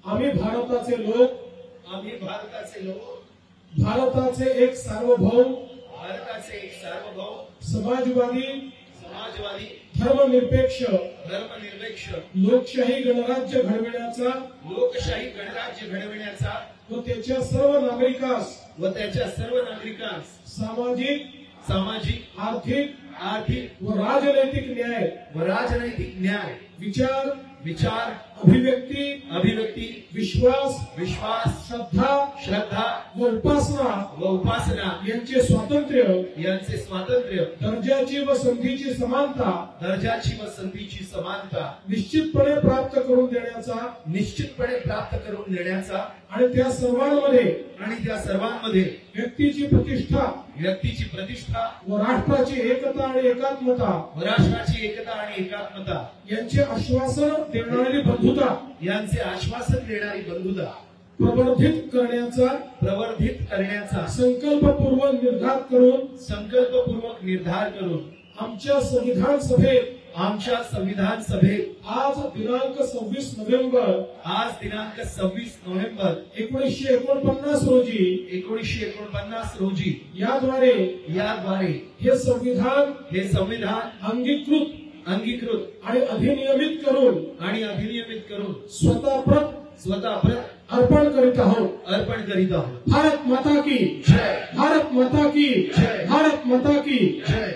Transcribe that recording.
आम्ही भारताचे लोक भारताचे एक सार्वभौम समाजवादी धर्मनिरपेक्ष लोकशाही गणराज्य घडविण्याचा व त्याच्या सर्व नागरिकांस सामाजिक आर्थिक व राजनैतिक न्याय विचार अभिव्यक्ती विश्वास श्रद्धा व उपासना यांचे स्वातंत्र्य दर्जाची व संधीची समानता निश्चितपणे प्राप्त करून देण्याचा आणि त्या सर्वांमध्ये व्यक्तीची प्रतिष्ठा व राष्ट्राची एकता आणि एकात्मता यांचे आश्वासन देणारी बंधुता प्रवर्धित करण्याचा संकल्पपूर्वक निर्धार करून आमच्या संविधान सभेत आज दिनांक 26 नोव्हेंबर 1949 रोजी याद्वारे हे संविधान अंगीकृत आणि अधिनियमित करून स्वतः अर्पण करीत आहोत। भारत माता की जय।